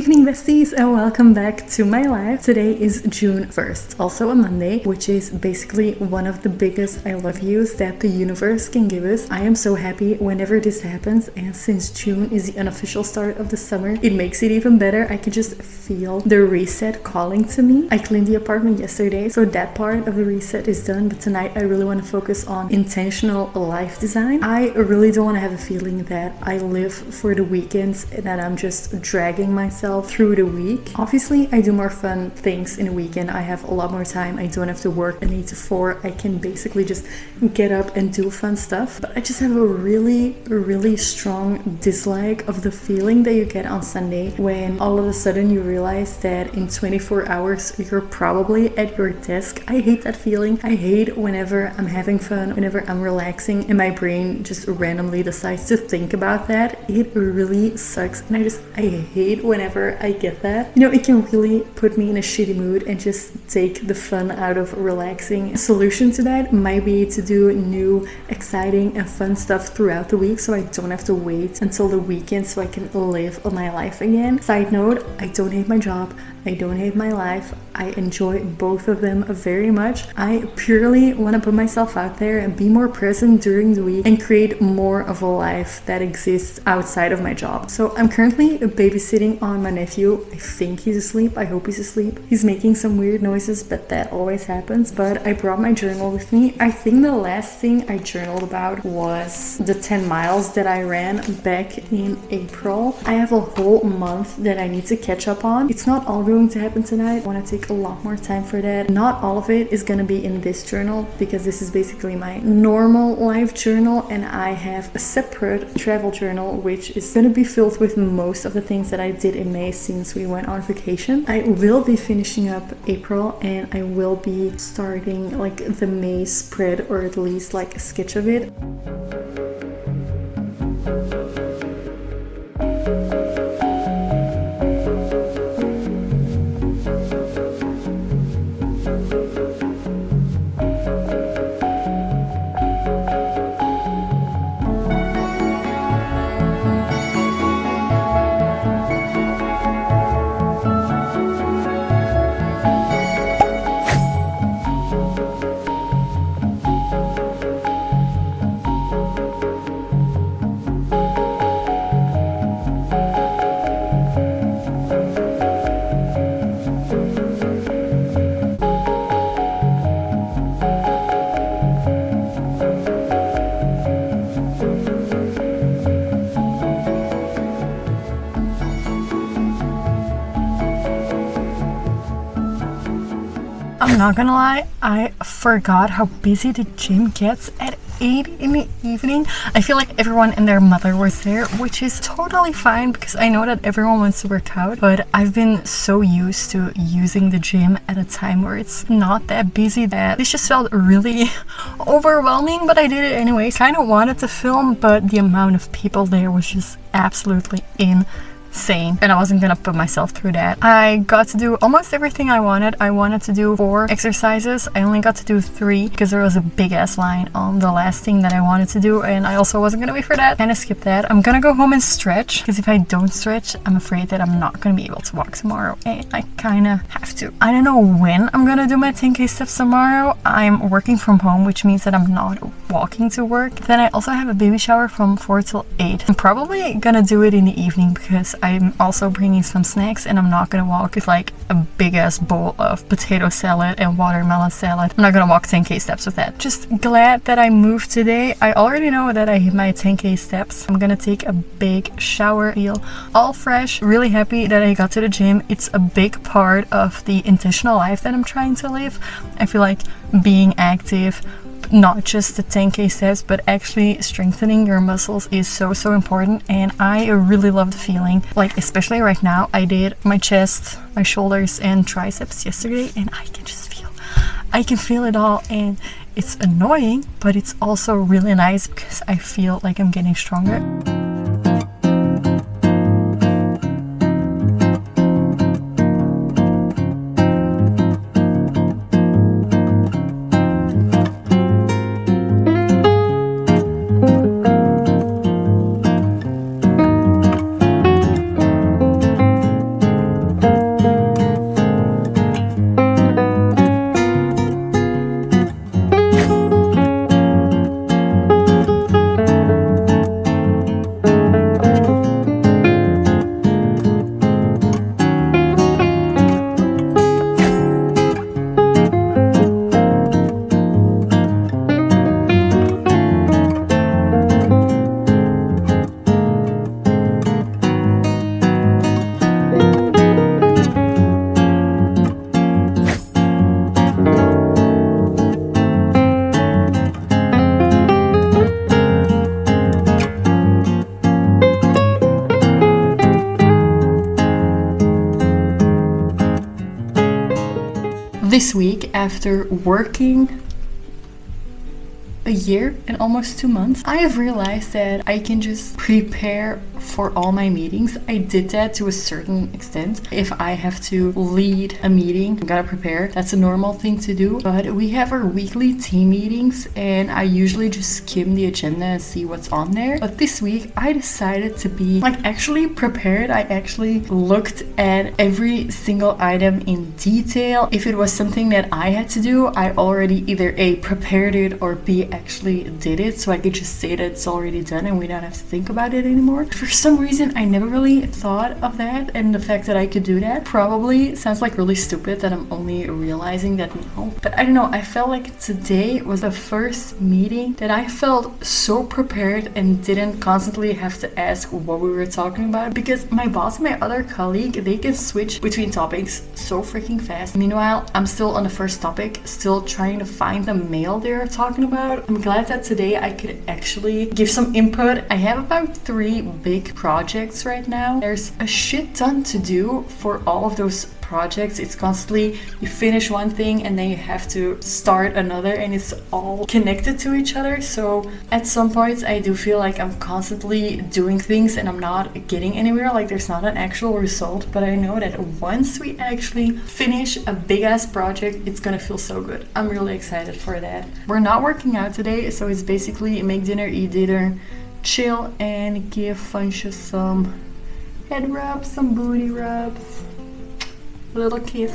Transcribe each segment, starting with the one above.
evening, besties, and welcome back to my life. Today is June 1st, also a Monday, which is basically one of the biggest I love yous that the universe can give us. I am so happy whenever this happens, and since June is the unofficial start of the summer, it makes it even better. I can just feel the reset calling to me. I cleaned the apartment yesterday, so that part of the reset is done, but tonight I really want to focus on intentional life design. I really don't want to have a feeling that I live for the weekends and that I'm just dragging myself through the week. Obviously, I do more fun things in a weekend. I have a lot more time. I don't have to work an 8 to 4. I can basically just get up and do fun stuff. But I just have a really strong dislike of the feeling that you get on Sunday when all of a sudden you realize that in 24 hours you're probably at your desk. I hate that feeling. I hate whenever I'm having fun, whenever I'm relaxing and my brain just randomly decides to think about that. It really sucks, and I hate whenever I get that. You know, it can really put me in a shitty mood and just take the fun out of relaxing. A solution to that might be to do new, exciting and fun stuff throughout the week so I don't have to wait until the weekend so I can live my life again. Side note, I don't hate my job. I don't hate my life. I enjoy both of them very much. I purely want to put myself out there and be more present during the week and create more of a life that exists outside of my job. So I'm currently babysitting on my nephew. I think he's asleep. I hope he's asleep. He's making some weird noises, but that always happens. But I brought my journal with me. I think the last thing I journaled about was the 10 miles that I ran back in April. I have a whole month that I need to catch up on. It's not all going to happen tonight. I want to take a lot more time for that. Not all of it is going to be in this journal because this is basically my normal life journal, and I have a separate travel journal which is going to be filled with most of the things that I did in May since we went on vacation. I will be finishing up April and I will be starting like the May spread, or at least like a sketch of it. I'm not gonna lie, I forgot how busy the gym gets at 8 in the evening. I feel like everyone and their mother was there, which is totally fine because I know that everyone wants to work out, but I've been so used to using the gym at a time where it's not that busy that this just felt really overwhelming, but I did it anyway. Kind of wanted to film, but the amount of people there was just absolutely insane, and I wasn't gonna put myself through that. I got to do almost everything I wanted. I wanted to do 4 exercises. I only got to do 3 because there was a big ass line on the last thing that I wanted to do, and I also wasn't gonna wait for that. Kind of skipped that. I'm gonna go home and stretch because if I don't stretch, I'm afraid that I'm not gonna be able to walk tomorrow, and I kind of have to. I don't know when I'm gonna do my 10k steps tomorrow. I'm working from home, which means that I'm not walking to work. Then I also have a baby shower from 4 till 8. I'm probably gonna do it in the evening because I'm also bringing some snacks, and I'm not gonna walk with like a big ass bowl of potato salad and watermelon salad. I'm not gonna walk 10k steps with that. Just glad that I moved today. I already know that I hit my 10k steps. I'm gonna take a big shower, feel all fresh. Really happy that I got to the gym. It's a big part of the intentional life that I'm trying to live. I feel like being active, not just the 10k steps, but actually strengthening your muscles is so important, and I really love the feeling. Like especially right now, I did my chest, my shoulders and triceps yesterday, and I can feel it all, and it's annoying, but it's also really nice because I feel like I'm getting stronger. this week, after working a year and almost 2 months, I have realized that I can just prepare for all my meetings. I did that to a certain extent. If I have to lead a meeting, I gotta prepare. That's a normal thing to do. But we have our weekly team meetings and I usually just skim the agenda and see what's on there. But this week I decided to be actually prepared. I actually looked at every single item in detail. If it was something that I had to do, I already either A, prepared it, or B, actually did it, so I could just say that it's already done and we don't have to think about it anymore. For some reason, I never really thought of that, and the fact that I could do that probably sounds like really stupid that I'm only realizing that now. But I don't know, I felt like today was the first meeting that I felt so prepared and didn't constantly have to ask what we were talking about, because my boss and my other colleague, they can switch between topics so freaking fast. Meanwhile, I'm still on the first topic, still trying to find the mail they're talking about. I'm glad that today I could actually give some input. I have about 3 big projects right now. There's a shit ton to do for all of those projects. It's constantly, you finish one thing and then you have to start another, and it's all connected to each other. So at some points I do feel like I'm constantly doing things and I'm not getting anywhere, like there's not an actual result. But I know that once we actually finish a big ass project, it's gonna feel so good. I'm really excited for that. We're not working out today, so it's basically make dinner, eat dinner, chill, and give Funsha some head rubs, some booty rubs, a little kiss.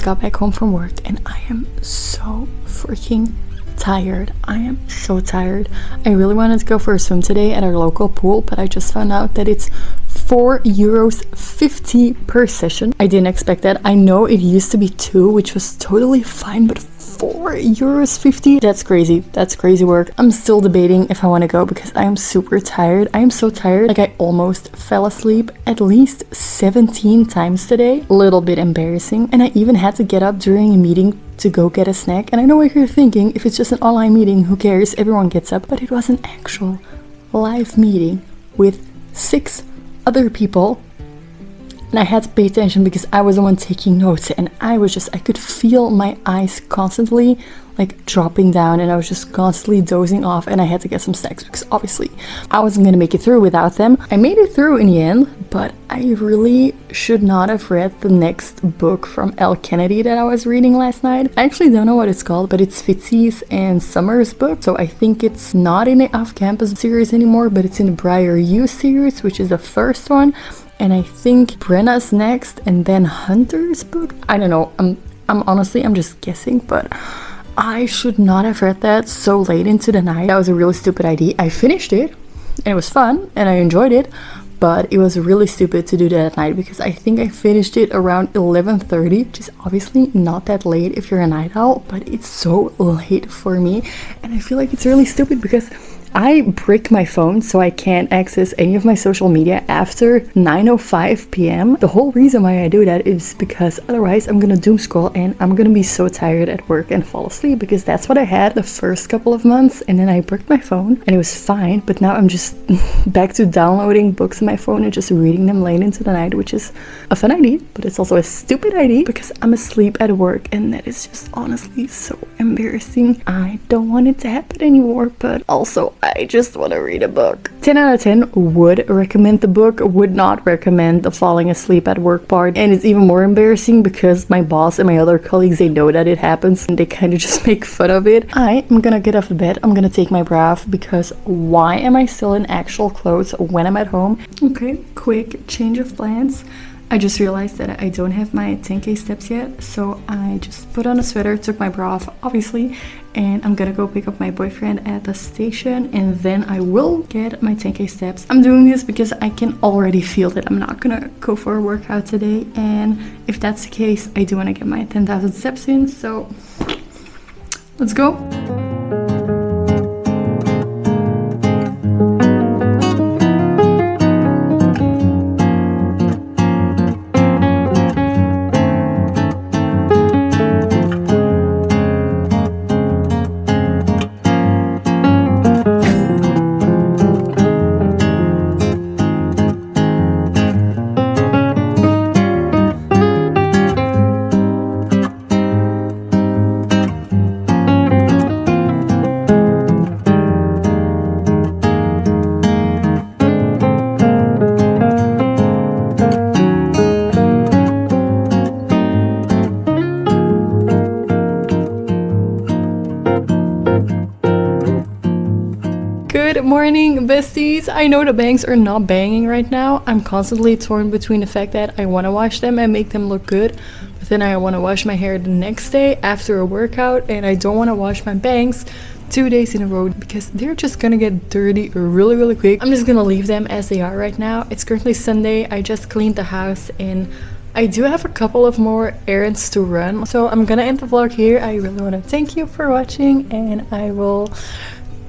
Got back home from work and I am so freaking tired. I am so tired. I really wanted to go for a swim today at our local pool, but I just found out that it's €4.50 per session. I didn't expect that. I know it used to be 2, which was totally fine, but €4.50? That's crazy. That's crazy work. I'm still debating if I want to go because I am super tired. I am so tired. Like, I almost fell asleep at least 17 times today. A little bit embarrassing. And I even had to get up during a meeting to go get a snack. And I know what you're thinking. If it's just an online meeting, who cares? Everyone gets up. But it was an actual live meeting with 6 other people. And I had to pay attention because I was the one taking notes, and I could feel my eyes constantly like dropping down, and I was just constantly dozing off, and I had to get some snacks because obviously I wasn't gonna make it through without them. I made it through in the end, but I really should not have read the next book from L. Kennedy that I was reading last night. I actually don't know what it's called, but it's Fitzy's and Summer's book. So I think it's not in the Off-Campus series anymore, but it's in the Briar U series, which is the first one. And I think Brenna's next, and then Hunter's book. I don't know. I'm honestly, I'm just guessing, but I should not have read that so late into the night. That was a really stupid idea. I finished it, and it was fun, and I enjoyed it, but it was really stupid to do that at night because I think I finished it around 11:30, which is obviously not that late if you're a night owl, but it's so late for me, and I feel like it's really stupid because I brick my phone so I can't access any of my social media after 9:05 p.m. The whole reason why I do that is because otherwise I'm gonna doom scroll and I'm gonna be so tired at work and fall asleep, because that's what I had the first couple of months, and then I bricked my phone and it was fine, but now I'm just back to downloading books on my phone and just reading them late into the night, which is a fun idea, but it's also a stupid idea because I'm asleep at work, and that is just honestly so embarrassing. I don't want it to happen anymore, but also I just want to read a book. 10 out of 10 would recommend the book, would not recommend the falling asleep at work part. And it's even more embarrassing because my boss and my other colleagues, they know that it happens and they kind of just make fun of it. I am gonna get off the bed. I'm gonna take my bath because why am I still in actual clothes when I'm at home? Okay, quick change of plans. I just realized that I don't have my 10k steps yet, so I just put on a sweater, took my bra off, obviously, and I'm gonna go pick up my boyfriend at the station, and then I will get my 10k steps. I'm doing this because I can already feel that I'm not gonna go for a workout today, and if that's the case, I do want to get my 10,000 steps in, so let's go. Good morning, besties. I know the bangs are not banging right now. I'm constantly torn between the fact that I want to wash them and make them look good, but then I want to wash my hair the next day after a workout, and I don't want to wash my bangs 2 days in a row because they're just gonna get dirty really quick. I'm just gonna leave them as they are right now. It's currently Sunday. I just cleaned the house and I do have a couple of more errands to run, so I'm gonna end the vlog here. I really want to thank you for watching, and I will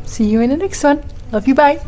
see you in the next one. Love you, bye.